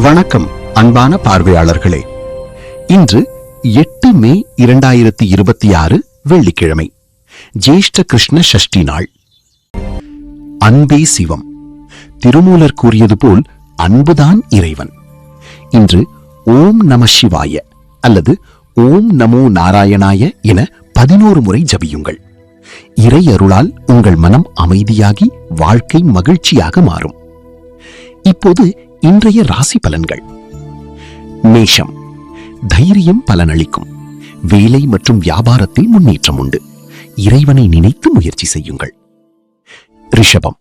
வணக்கம் அன்பான பார்வையாளர்களே. இன்று 8 மே 2026 வெள்ளிக்கிழமை, ஜேஷ்ட கிருஷ்ண சஷ்டி நாள். அன்பே சிவம். திருமூலர் கூறியது போல் அன்புதான் இறைவன். இன்று ஓம் நம சிவாய அல்லது ஓம் நமோ நாராயணாய என 11 முறை ஜபியுங்கள். இறை அருளால் உங்கள் மனம் அமைதியாகி வாழ்க்கை மகிழ்ச்சியாக மாறும். இப்போது இன்றைய ராசி பலன்கள். மேஷம், தைரியம் பலனளிக்கும். வேலை மற்றும் வியாபாரத்தில் முன்னேற்றம் உண்டு. இறைவனை நினைத்து முயற்சி செய்யுங்கள். ரிஷபம்,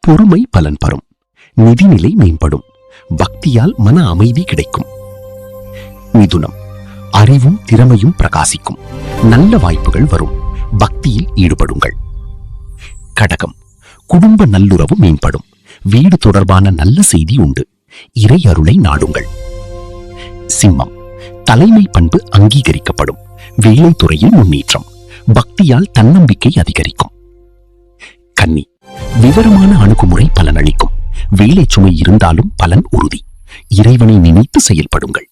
பொறுமை பலன் பெறும். நிதிநிலை மேம்படும். பக்தியால் மன அமைதி கிடைக்கும். மிதுனம், அறிவும் திறமையும் பிரகாசிக்கும். நல்ல வாய்ப்புகள் வரும். பக்தியில் ஈடுபடுங்கள். கடகம், குடும்ப நல்லுறவு மேம்படும். வீடு தொடர்பான நல்ல செய்தி உண்டு. இறை அருளை நாடுங்கள். சிம்மம், தலைமை பண்பு அங்கீகரிக்கப்படும். வேலை துறையில் முன்னேற்றம். பக்தியால் தன்னம்பிக்கை அதிகரிக்கும். கன்னி, விவரமான அணுகுமுறை பலனளிக்கும். வேலை சுமை இருந்தாலும் பலன் உறுதி. இறைவனை நினைத்து செயல்படுங்கள்.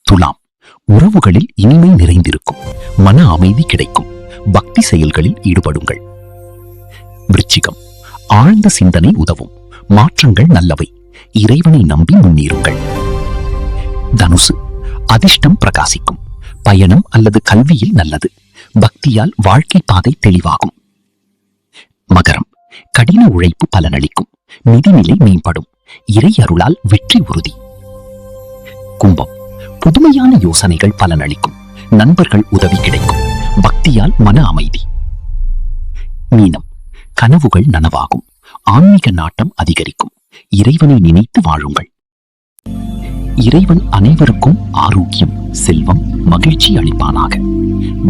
துலாம், உறவுகளில் இனிமை நிறைந்திருக்கும். மன அமைதி கிடைக்கும். பக்தி செயல்களில் ஈடுபடுங்கள். விருச்சிகம், ஆழ்ந்த சிந்தனை உதவும். மாற்றங்கள் நல்லவை. இறைவனை நம்பி முன்னேறுங்கள். தனுசு, அதிர்ஷ்டம் பிரகாசிக்கும். பயணம் அல்லது கல்வியில் நல்லது. பக்தியால் வாழ்க்கை பாதை தெளிவாகும். மகரம், கடின உழைப்பு பலனளிக்கும். நிதிநிலை மேம்படும். இறை அருளால் வெற்றி உறுதி. கும்பம், புதுமையான யோசனைகள் பலனளிக்கும். நண்பர்கள் உதவி கிடைக்கும். பக்தியால் மன அமைதி. மீனம், கனவுகள் நனவாகும். ஆன்மீக நாட்டம் அதிகரிக்கும். இறைவனை நினைத்து வாழுங்கள். இறைவன் அனைவருக்கும் ஆரோக்கியம், செல்வம், மகிழ்ச்சி அளிப்பானாக.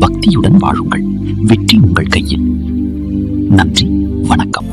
பக்தியுடன் வாழுங்கள். வெற்றி உங்கள் கையில். நன்றி, வணக்கம்.